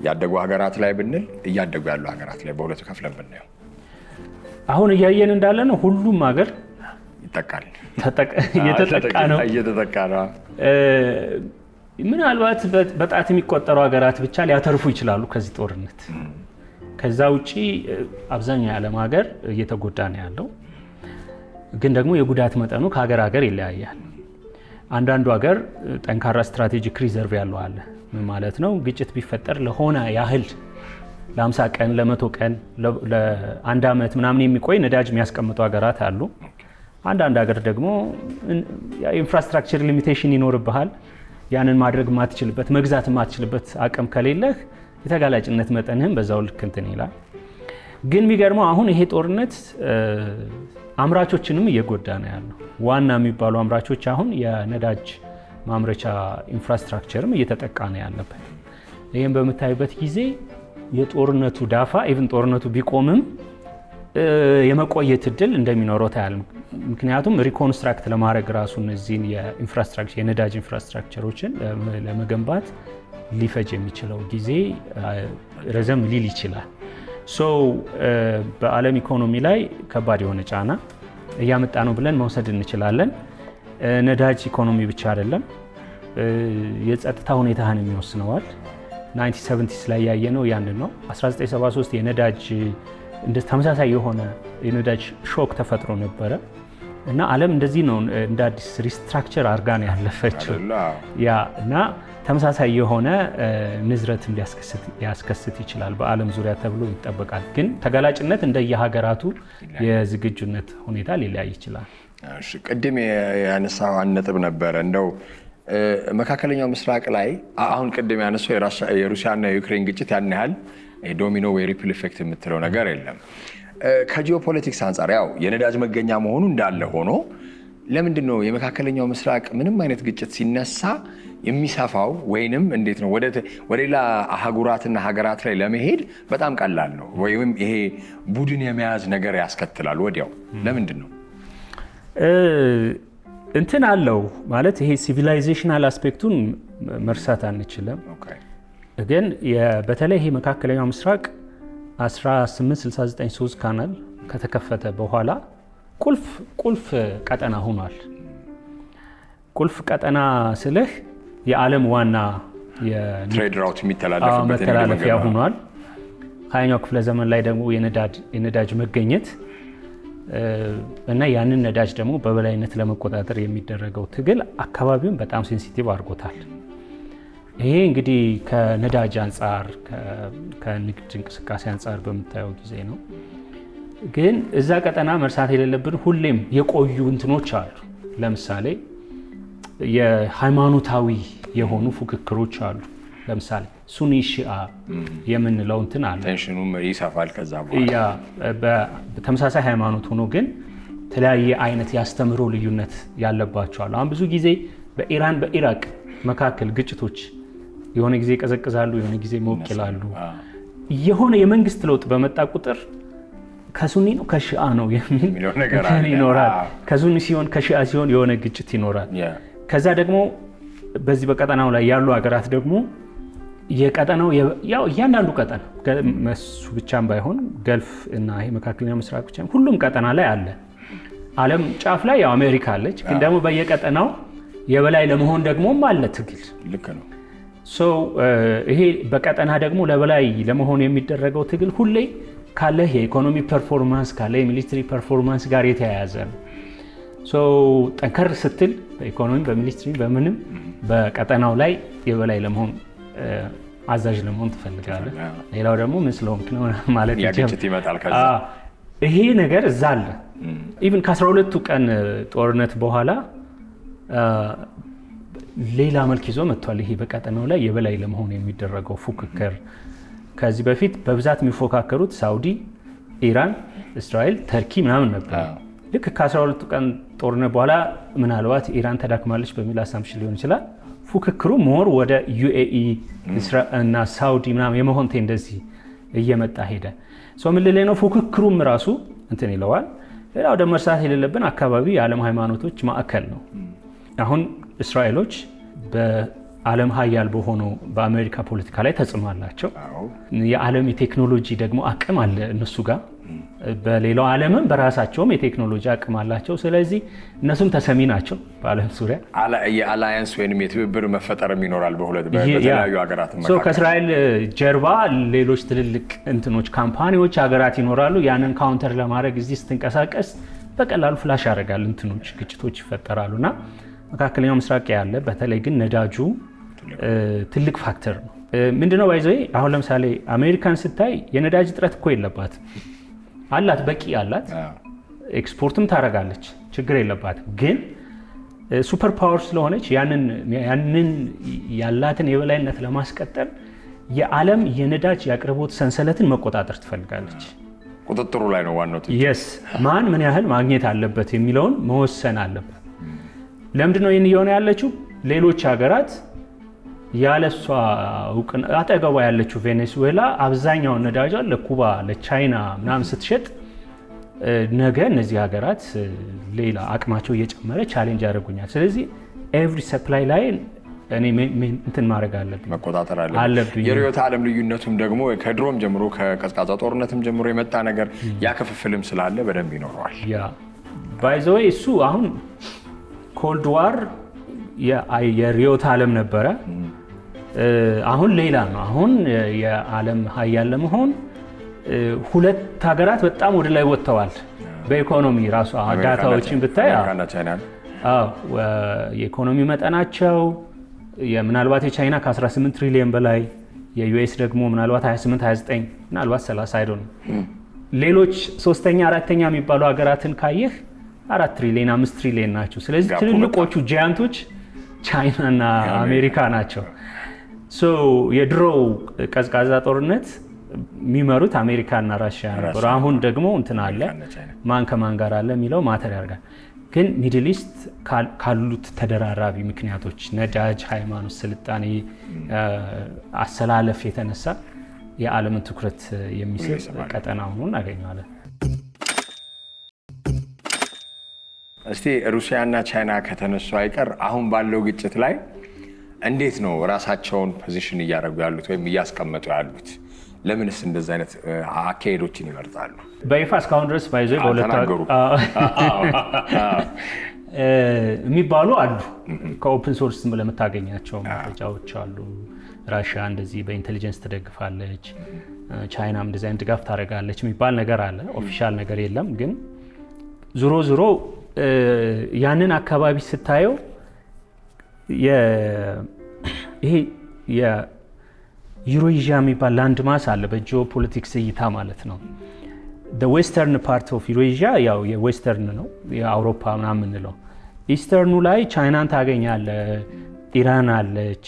S1: ያደጉ ሀገራት ላይ ብንል እያደጉ ያሉ ሀገራት ላይ በሁለቱ ከፍለን ብናየው
S2: አሁን እያየን እንዳለ ነው። ሁሉም ሀገር
S1: ይጠቃል፣
S2: እየተጠቃ ነው። ምናልባት በጣት የሚቆጠሩ ሀገራት ብቻ ሊያተርፉ ይችላሉ ከዚህ ጦርነት። ከዛ ውጪ አብዛኛው የዓለም ሀገር እየተጎዳ ነው ያለው። ግን ደግሞ የጉዳት መጠኑ ከሀገር ሀገር ይለያያል። አንዳንዱ ሀገር ጠንካራ ስትራቴጂክ ሪዘርቭ ያለው አለ። ምን ማለት ነው? ግጭት ቢፈጠር ለሆነ ያህል ለ50 ቀን ለ100 ቀን ለ1 ዓመት ምናምን የሚቆይ ነዳጅ የሚያስቀምጡ ሀገራት አሉ። አንዳንድ ሀገር ደግሞ ኢንፍራስትራክቸር ሊሚቴሽን ይኖርብሃል። ያንን ማድረግ ማትችልበት መግዛት ማትችልበት አቅም ከሌለህ የተጋላጭነት መጠንህም በዛው ልክ እንትን ይላል። ግን የሚገርመው አሁን ይሄ ጦርነት አምራቾችንም እየጎዳ ነው ያለው። ዋና የሚባሉ አምራቾች አሁን የነዳጅ ማምረቻ ኢንፍራስትራክቸርም እየተጠቃ ነው ያለበት። ይህም በምታይበት ጊዜ የጦርነቱ ዳፋ ኢቭን ጦርነቱ ቢቆምም የመቆየት እድል እንደሚኖረው ታያል። ምክንያቱም ሪኮንስትራክት ለማድረግ ራሱ እነዚህን የነዳጅ ኢንፍራስትራክቸሮችን ለመገንባት ሊፈጅ የሚችለው ጊዜ ረዘም ሊል ይችላል። በዓለም ኢኮኖሚ ላይ ከባድ የሆነ ጫና እያመጣ ነው ብለን መውሰድ እንችላለን። ነዳጅ ኢኮኖሚ ብቻ አይደለም፣ የጸጥታ ሁኔታህን የሚወስነዋል። 1970s ላይ ያየነው ያንን ነው። 1973 የነዳጅ እንደ ተመሳሳይ የሆነ የነዳጅ ሾክ ተፈጥሮ ነበረ እና ዓለም እንደዚህ ነው እንደ አዲስ ሪስትራክቸር አርጋ ነው ያለፈችው። እና ተመሳሳይ የሆነ ንዝረትን ሊያስከስት ይችላል በዓለም ዙሪያ ተብሎ ይጠበቃል። ግን ተጋላጭነት እንደየሀገራቱ የዝግጁነት ሁኔታ ሊለያይ ይችላል።
S1: ቅድም ያነሳው አንድ ነጥብ ነበረ እንደው መካከለኛው ምስራቅ ላይ አሁን ቅድም ያነሳው የሩሲያና የዩክሬን ግጭት ያን ያህል ዶሚኖ ወይ ሪፕል ኢፌክት የምትለው ነገር የለም። ከጂኦፖለቲክስ አንጻር ያው የነዳጅ መገኛ መሆኑ እንዳለ ሆኖ ለምንድን ነው የመካከለኛው ምስራቅ ምንም አይነት ግጭት ሲነሳ የሚሰፋው? ወይንም እንዴት ነው ወደ ሌላ አህጉራትና ሀገራት ላይ ለመሄድ በጣም ቀላል ነው ወይም ይሄ ቡድን የመያዝ ነገር ያስከትላል ወዲያው? ለምንድን ነው
S2: እንትን አለው ማለት ይሄ ሲቪላይዜሽናል አስፔክቱን መርሳት አንችልም። ግን በተለይ ይሄ መካከለኛው ምስራቅ 1869 ሱዝ ካናል ከተከፈተ በኋላ ቁልፍ ቀጠና ሆኗል። ቁልፍ ቀጠና ስልህ የዓለም ዋና
S1: የትሬድ ራውት
S2: መተላለፊያ ሆኗል። 20ኛው ክፍለ ዘመን ላይ ደግሞ የነዳጅ መገኘት እና ያንን ነዳጅ ደግሞ በበላይነት ለመቆጣጠር የሚደረገው ትግል አካባቢውን በጣም ሴንሲቲቭ አድርጎታል። ይሄ እንግዲህ ከነዳጅ አንጻር ከንግድ እንቅስቃሴ አንጻር በምታየው ጊዜ ነው። ግን እዛ ቀጠና መርሳት የሌለብን ሁሌም የቆዩ እንትኖች አሉ። ለምሳሌ የሃይማኖታዊ የሆኑ ፉክክሮች አሉ። ለምሳሌ ሱኒ ሺአ የምንለው እንትን አለ።
S1: ቴንሽኑም ይሰፋል ከዛ በኋላ
S2: በተመሳሳይ ሃይማኖት ሆኖ ግን የተለያየ አይነት ያስተምሮ ልዩነት ያለባቸው አሉ። አሁን ብዙ ጊዜ በኢራን በኢራቅ መካከል ግጭቶች የሆነ ጊዜ ይቀዘቅዛሉ፣ የሆነ ጊዜ ሞቅ ይላሉ። የሆነ የመንግስት ለውጥ በመጣ ቁጥር ከሱኒ ነው ከሺአ ነው የሚል ነገር ይኖራል። ከሱኒ ሲሆን ከሺአ ሲሆን የሆነ ግጭት ይኖራል። ከዛ ደግሞ በዚህ በቀጠናው ላይ ያሉ ሀገራት ደግሞ የቀጠናው ያው እያንዳንዱ ቀጠና መሱ ብቻም ባይሆን ገልፍ እና ይሄ መካከለኛው ምስራቅ ብቻ ሁሉም ቀጠና ላይ አለ። ዓለም ጫፍ ላይ ያው አሜሪካ አለች። ግን ደግሞ በየቀጠናው የበላይ ለመሆን ደግሞ አለ ትግል።
S1: ልክ ነው።
S2: ይሄ በቀጠና ደግሞ ለበላይ ለመሆን የሚደረገው ትግል ሁሌ ካለ የኢኮኖሚ ፐርፎርማንስ ካለ የሚሊተሪ ፐርፎርማንስ ጋር የተያያዘ ነው። ጠንከር ስትል በኢኮኖሚ በሚሊተሪ በምንም በቀጠናው ላይ የበላይ ለመሆን አዛዥ ለመሆን ትፈልጋለህ። ሌላው ደግሞ ምን ስለሆንክ ነው ማለት
S1: ይመጣል። ከዛ
S2: ይሄ ነገር እዛ አለ። ኢቭን ከ12ቱ ቀን ጦርነት በኋላ ሌላ መልክ ይዞ መጥቷል። ይሄ በቀጠናው ላይ የበላይ ለመሆን የሚደረገው ፉክክር ከዚህ በፊት በብዛት የሚፎካከሩት ሳውዲ፣ ኢራን፣ እስራኤል፣ ተርኪ ምናምን ነበር። ልክ ከ12ቱ ቀን ጦርነት በኋላ ምናልባት ኢራን ተዳክማለች በሚል አሳምፕሽን ሊሆን ይችላል ፉክክሩ ሞር ወደ ዩኤኢ እና ሳውዲ ምናምን የመሆን ቴንደንሲ እየመጣ ሄደ። ምን ልልህ ነው ፉክክሩም ራሱ እንትን ይለዋል። ሌላው ደግሞ መርሳት የሌለብን አካባቢ የዓለም ሃይማኖቶች ማዕከል ነው። አሁን እስራኤሎች በዓለም ሀያል በሆነው በአሜሪካ ፖለቲካ ላይ ተጽዕኖ አላቸው። የዓለም የቴክኖሎጂ ደግሞ አቅም አለ እነሱ ጋር። በሌላው ዓለምም በራሳቸውም የቴክኖሎጂ አቅም አላቸው። ስለዚህ እነሱም ተሰሚ ናቸው በዓለም ዙሪያ።
S1: የአላያንስ ወይም የትብብር መፈጠርም ይኖራል በተለያዩ ሀገራት መካከል።
S2: ከእስራኤል ጀርባ ሌሎች ትልልቅ እንትኖች ካምፓኒዎች ሀገራት ይኖራሉ። ያንን ካውንተር ለማድረግ እዚህ ስትንቀሳቀስ በቀላሉ ፍላሽ ያደርጋል፣ እንትኖች ግጭቶች ይፈጠራሉና መካከለኛው ምስራቅ ያለ በተለይ ግን ነዳጁ ትልቅ ፋክተር ነው። ምንድነው ባይዘይ አሁን ለምሳሌ አሜሪካን ስታይ የነዳጅ እጥረት እኮ የለባትም አላት፣ በቂ አላት፣ ኤክስፖርትም ታደርጋለች፣ ችግር የለባትም። ግን ሱፐር ፓወር ስለሆነች ያንን ያላትን የበላይነት ለማስቀጠል የዓለም የነዳጅ የአቅርቦት ሰንሰለትን መቆጣጠር ትፈልጋለች።
S1: ቁጥጥሩ ላይ ነው ዋናው።
S2: የስ ማን ምን ያህል ማግኘት አለበት የሚለውን መወሰን አለበት። ለምንድነው ይህን እየሆነ ያለችው? ሌሎች ሀገራት ያለሷ እውቅና አጠገቧ ያለችው ቬኔዙዌላ አብዛኛውን ነዳጇን ለኩባ ለቻይና ምናምን ስትሸጥ ነገ እነዚህ ሀገራት ሌላ አቅማቸው እየጨመረ ቻሌንጅ ያደርጉኛል። ስለዚህ ኤቭሪ ሰፕላይ ላይ እኔ እንትን ማድረግ አለብኝ፣ መቆጣጠር አለብኝ።
S1: የርዕዮተ ዓለም ልዩነቱም ደግሞ ከድሮም ጀምሮ ከቀዝቃዛ ጦርነትም ጀምሮ የመጣ ነገር ያከፍፍልም ስላለ በደንብ ይኖረዋል።
S2: ያ ባይ ዘ ዌይ እሱ አሁን ኮልድ ዋር የርዕዮተ ዓለም ነበረ፣ አሁን ሌላ ነው። አሁን የዓለም ሀያል ለመሆን ሁለት ሀገራት በጣም ወደ ላይ ወጥተዋል። በኢኮኖሚ ራሱ ዳታዎችን ብታይ የኢኮኖሚ መጠናቸው ምናልባት የቻይና ከ18 ትሪሊየን በላይ፣ የዩኤስ ደግሞ ምናልባት 28 29 ምናልባት 30 አይዶ ነው። ሌሎች ሶስተኛ አራተኛ የሚባሉ ሀገራትን ካየህ 4 ትሪሊየን 5 ትሪሊየን ናቸው። ስለዚህ ትልልቆቹ ጃያንቶች ቻይናና አሜሪካ ናቸው። የድሮው ቀዝቃዛ ጦርነት የሚመሩት አሜሪካና ራሽያ ነበሩ። አሁን ደግሞ እንትን አለ፣ ማን ከማን ጋር አለ የሚለው ማተር ያደርጋል። ግን ሚድል ኢስት ካሉት ተደራራቢ ምክንያቶች ነዳጅ፣ ሃይማኖት፣ ስልጣኔ፣ አሰላለፍ የተነሳ የዓለምን ትኩረት የሚስብ ቀጠና ሆኖ እናገኘዋለን።
S1: እስቲ ሩሲያና ቻይና ከተነሱ አይቀር አሁን ባለው ግጭት ላይ እንዴት ነው ራሳቸውን ፖዚሽን እያደረጉ ያሉት ወይም እያስቀመጡ ያሉት? ለምንስ እንደዚህ አይነት አካሄዶችን ይመርጣሉ?
S2: በይፋ እስካሁን ድረስ ባይዞ የሚባሉ አሉ። ከኦፕን ሶርስ ለምታገኛቸው መረጃዎች አሉ። ራሽያ እንደዚህ በኢንቴሊጀንስ ትደግፋለች፣ ቻይናም እንደዚህ አይነት ድጋፍ ታደርጋለች የሚባል ነገር አለ። ኦፊሻል ነገር የለም። ግን ዞሮ ዞሮ ያንን አካባቢ ስታየው ይሄ የዩሮኤዥያ የሚባል ላንድ ማስ አለ በጂኦፖለቲክስ እይታ ማለት ነው። ዌስተርን ፓርት ኦፍ ዩሮኤዥያ ያው የዌስተርን ነው የአውሮፓ ምናምን የምንለው። ኢስተርኑ ላይ ቻይናን ታገኛለ፣ ኢራን አለች፣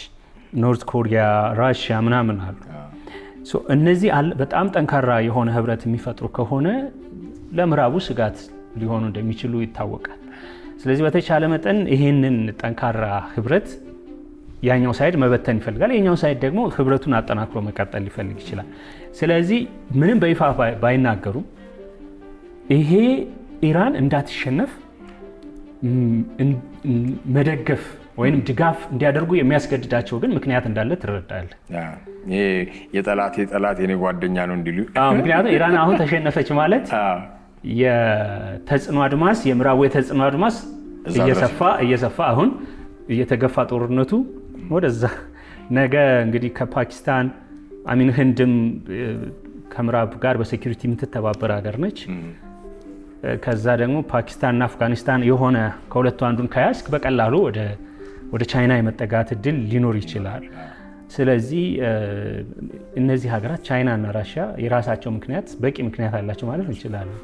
S2: ኖርት ኮሪያ፣ ራሽያ ምናምን አሉ። እነዚህ በጣም ጠንካራ የሆነ ህብረት የሚፈጥሩ ከሆነ ለምዕራቡ ስጋት ሊሆኑ እንደሚችሉ ይታወቃል። ስለዚህ በተቻለ መጠን ይሄንን ጠንካራ ህብረት ያኛው ሳይድ መበተን ይፈልጋል፣ የኛው ሳይድ ደግሞ ህብረቱን አጠናክሮ መቀጠል ሊፈልግ ይችላል። ስለዚህ ምንም በይፋ ባይናገሩም ይሄ ኢራን እንዳትሸነፍ መደገፍ ወይም ድጋፍ እንዲያደርጉ የሚያስገድዳቸው ግን ምክንያት እንዳለ ትረዳለህ።
S1: ይሄ የጠላት የኔ ጓደኛ ነው እንዲሉ።
S2: ምክንያቱም ኢራን አሁን ተሸነፈች ማለት የተጽዕኖ አድማስ የምዕራቡ የተጽዕኖ አድማስ እየሰፋ አሁን እየተገፋ ጦርነቱ ወደዛ ነገ እንግዲህ ከፓኪስታን ህንድም ከምዕራብ ጋር በሴኩሪቲ የምትተባበር ሀገር ነች። ከዛ ደግሞ ፓኪስታንና አፍጋኒስታን የሆነ ከሁለቱ አንዱን ከያዝክ በቀላሉ ወደ ቻይና የመጠጋት እድል ሊኖር ይችላል። ስለዚህ እነዚህ ሀገራት ቻይና እና ራሽያ የራሳቸው በቂ ምክንያት አላቸው ማለት እንችላለን።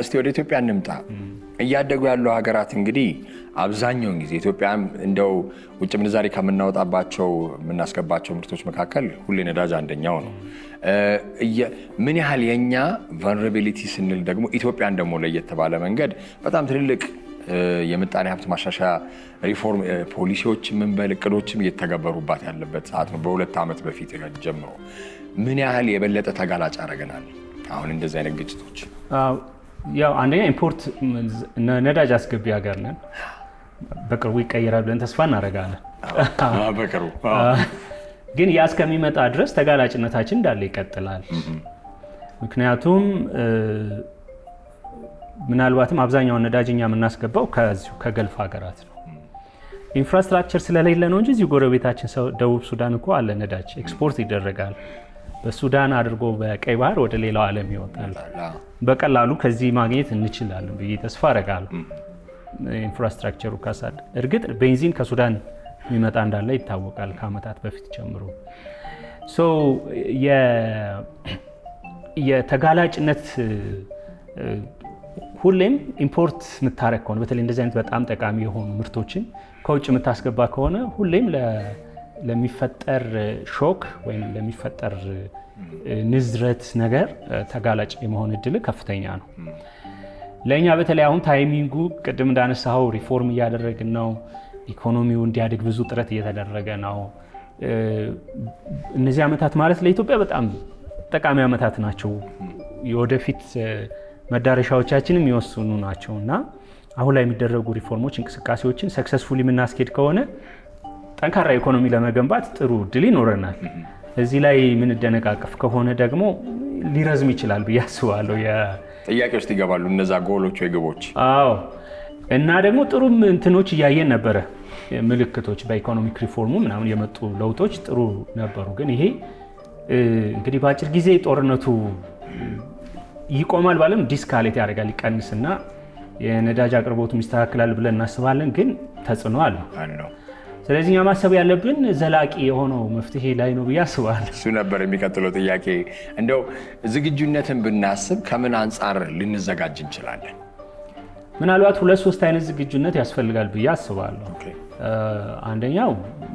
S1: እስቲ ወደ ኢትዮጵያ እንምጣ። እያደጉ ያሉ ሀገራት እንግዲህ አብዛኛውን ጊዜ ኢትዮጵያም እንደው ውጭ ምንዛሪ ከምናወጣባቸው የምናስገባቸው ምርቶች መካከል ሁሌ ነዳጅ አንደኛው ነው። ምን ያህል የኛ ቫልነራቢሊቲ ስንል ደግሞ ኢትዮጵያን ደግሞ ለየት ባለ መንገድ በጣም ትልልቅ የምጣኔ ሀብት ማሻሻያ ሪፎርም ፖሊሲዎች እቅዶችም እየተገበሩባት ያለበት ሰዓት ነው። በ2 ዓመት በፊት ጀምሮ ምን ያህል የበለጠ ተጋላጭ አደረገናል አሁን እንደዚህ አይነት ግጭቶች?
S2: ያው አንደኛ ኢምፖርት ነዳጅ አስገቢ ሀገር ነን። በቅርቡ ይቀየራል ብለን ተስፋ እናደርጋለን።
S1: በቅርቡ
S2: ግን ያ እስከሚመጣ ድረስ ተጋላጭነታችን እንዳለ ይቀጥላል። ምክንያቱም ምናልባትም አብዛኛውን ነዳጅኛ የምናስገባው ከገልፍ ሀገራት ነው። ኢንፍራስትራክቸር ስለሌለ ነው እንጂ እዚሁ ጎረቤታችን ደቡብ ሱዳን እኮ አለ ነዳጅ ኤክስፖርት ይደረጋል። በሱዳን አድርጎ በቀይ ባህር ወደ ሌላው ዓለም ይወጣል። በቀላሉ ከዚህ ማግኘት እንችላለን ብዬ ተስፋ አደርጋለሁ። ኢንፍራስትራክቸሩ ካሳድ እርግጥ ቤንዚን ከሱዳን የሚመጣ እንዳለ ይታወቃል ከዓመታት በፊት ጀምሮ። የተጋላጭነት ሁሌም ኢምፖርት የምታረግ ከሆነ በተለይ እንደዚህ አይነት በጣም ጠቃሚ የሆኑ ምርቶችን ከውጭ የምታስገባ ከሆነ ሁሌም ለሚፈጠር ሾክ ወይም ለሚፈጠር ንዝረት ነገር ተጋላጭ የመሆን እድል ከፍተኛ ነው። ለእኛ በተለይ አሁን ታይሚንጉ ቅድም እንዳነሳኸው ሪፎርም እያደረግን ነው። ኢኮኖሚው እንዲያድግ ብዙ ጥረት እየተደረገ ነው። እነዚህ ዓመታት ማለት ለኢትዮጵያ በጣም ጠቃሚ ዓመታት ናቸው። የወደፊት መዳረሻዎቻችንም የሚወስኑ ናቸው እና አሁን ላይ የሚደረጉ ሪፎርሞች፣ እንቅስቃሴዎችን ሰክሰስፉሊ የምናስኬድ ከሆነ ጠንካራ ኢኮኖሚ ለመገንባት ጥሩ እድል ይኖረናል። እዚህ ላይ የምንደነቃቀፍ ከሆነ ደግሞ ሊረዝም ይችላል ብዬ አስባለሁ።
S1: ጥያቄ ውስጥ ይገባሉ እነዛ ጎሎች ወይ ግቦች።
S2: አዎ እና ደግሞ ጥሩም እንትኖች እያየን ነበረ። ምልክቶች በኢኮኖሚክ ሪፎርሙ ምናምን የመጡ ለውጦች ጥሩ ነበሩ። ግን ይሄ እንግዲህ በአጭር ጊዜ ጦርነቱ ይቆማል ባለም ዲስካሌት ያደርጋል፣ ይቀንስና የነዳጅ አቅርቦቱ ይስተካከላል ብለን እናስባለን። ግን ተጽዕኖ አለው። ስለዚህ እኛ ማሰብ ያለብን ዘላቂ የሆነው መፍትሄ ላይ ነው ብዬ አስባለሁ።
S1: እሱ ነበር የሚቀጥለው ጥያቄ። እንደው ዝግጁነትን ብናስብ ከምን አንጻር ልንዘጋጅ እንችላለን?
S2: ምናልባት 2-3 አይነት ዝግጁነት ያስፈልጋል ብዬ አስባለሁ። አንደኛው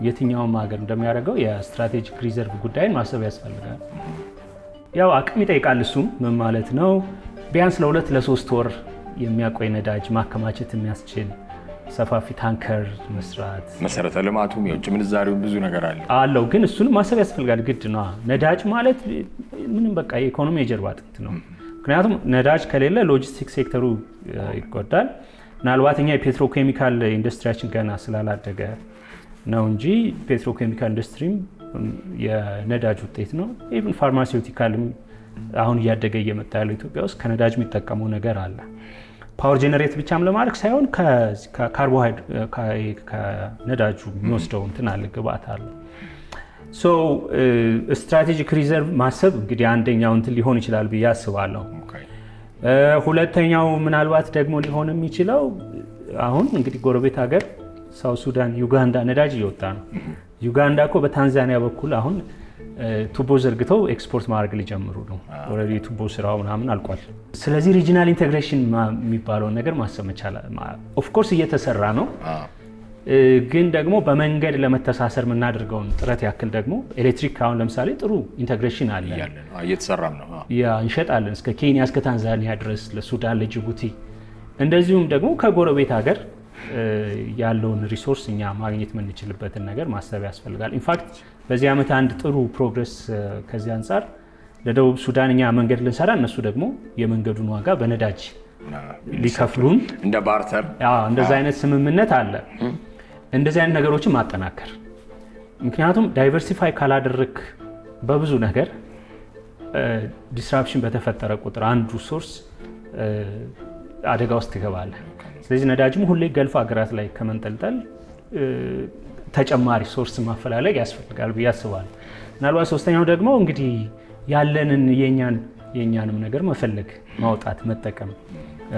S2: የትኛውም ሀገር እንደሚያደርገው የስትራቴጂክ ሪዘርቭ ጉዳይን ማሰብ ያስፈልጋል። ያው አቅም ይጠይቃል። እሱም ምን ማለት ነው? ቢያንስ ለ2-3 ወር የሚያቆይ ነዳጅ ማከማቸት የሚያስችል ሰፋፊ ታንከር መስራት፣ መሰረተ ልማቱም የውጭ ምንዛሪውም ብዙ ነገር አለው። ግን እሱንም ማሰብ ያስፈልጋል። ግድ ነው። ነዳጅ ማለት ምንም በቃ የኢኮኖሚ የጀርባ አጥንት ነው። ምክንያቱም ነዳጅ ከሌለ ሎጂስቲክስ ሴክተሩ ይጎዳል። ምናልባት እኛ የፔትሮኬሚካል ኢንዱስትሪያችን ገና ስላላደገ ነው እንጂ ፔትሮኬሚካል ኢንዱስትሪም የነዳጅ ውጤት ነው። ኢቭን ፋርማሲውቲካልም አሁን እያደገ እየመጣ ያለው ኢትዮጵያ ውስጥ ከነዳጅ የሚጠቀመው ነገር አለ። ፓወር ጄኔሬት ብቻም ለማድረግ ሳይሆን ከነዳጁ የሚወስደው እንትን አለ፣ ግብአት አለ። ስትራቴጂክ ሪዘርቭ ማሰብ እንግዲህ አንደኛው እንትን ሊሆን ይችላል ብዬ አስባለሁ። ሁለተኛው ምናልባት ደግሞ ሊሆን የሚችለው አሁን እንግዲህ ጎረቤት ሀገር ሳውት ሱዳን፣ ዩጋንዳ ነዳጅ እየወጣ ነው። ዩጋንዳ እኮ በታንዛኒያ በኩል አሁን ቱቦ ዘርግተው ኤክስፖርት ማድረግ ሊጀምሩ ነው። ኦልሬዲ ቱቦ ስራው ምናምን አልቋል። ስለዚህ ሪጂናል ኢንቴግሬሽን የሚባለውን ነገር ማሰብ መቻል ኦፍኮርስ እየተሰራ ነው። ግን ደግሞ በመንገድ ለመተሳሰር የምናደርገውን ጥረት ያክል ደግሞ ኤሌክትሪክ አሁን ለምሳሌ ጥሩ ኢንቴግሬሽን አለ፣
S1: እየተሰራም ነው።
S2: እንሸጣለን እስከ ኬንያ እስከ ታንዛኒያ ድረስ፣ ለሱዳን፣ ለጅቡቲ። እንደዚሁም ደግሞ ከጎረቤት ሀገር ያለውን ሪሶርስ እኛ ማግኘት የምንችልበትን ነገር ማሰብ ያስፈልጋል። ኢንፋክት በዚህ ዓመት አንድ ጥሩ ፕሮግረስ ከዚህ አንጻር ለደቡብ ሱዳን እኛ መንገድ ልንሰራ፣ እነሱ ደግሞ የመንገዱን ዋጋ በነዳጅ ሊከፍሉን
S1: እንደ ባርተር
S2: እንደዚህ አይነት ስምምነት አለ። እንደዚህ አይነት ነገሮችን ማጠናከር፣ ምክንያቱም ዳይቨርሲፋይ ካላደረክ በብዙ ነገር ዲስራፕሽን በተፈጠረ ቁጥር አንዱ ሶርስ አደጋ ውስጥ ይገባል። ስለዚህ ነዳጅም ሁሌ ገልፍ ሀገራት ላይ ከመንጠልጠል ተጨማሪ ሶርስ ማፈላለግ ያስፈልጋል ብዬ አስባለሁ። ምናልባት ሶስተኛው ደግሞ እንግዲህ ያለንን የእኛንም ነገር መፈለግ፣ ማውጣት፣ መጠቀም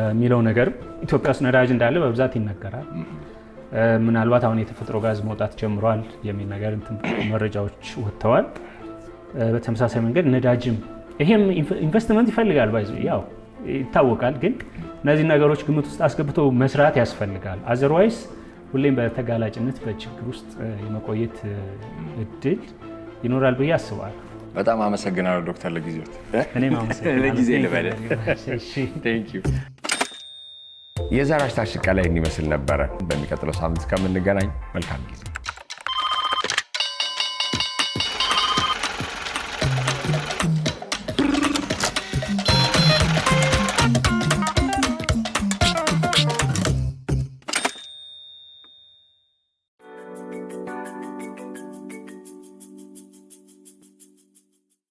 S2: የሚለው ነገር ኢትዮጵያ ውስጥ ነዳጅ እንዳለ በብዛት ይነገራል። ምናልባት አሁን የተፈጥሮ ጋዝ መውጣት ጀምሯል የሚል ነገር መረጃዎች ወጥተዋል። በተመሳሳይ መንገድ ነዳጅም ይሄም ኢንቨስትመንት ይፈልጋል፣ ያው ይታወቃል። ግን እነዚህ ነገሮች ግምት ውስጥ አስገብቶ መስራት ያስፈልጋል። አዘርዋይስ ሁሌም በተጋላጭነት በችግር ውስጥ የመቆየት እድል ይኖራል ብዬ አስባለሁ።
S1: በጣም አመሰግናለሁ ዶክተር ለጊዜዎት።
S2: እኔም አመሰግናለሁ።
S1: ለጊዜ ልበለ የዛሬ አሽታችን ቀላይ እንዲመስል ነበረ። በሚቀጥለው ሳምንት ከምንገናኝ መልካም ጊዜ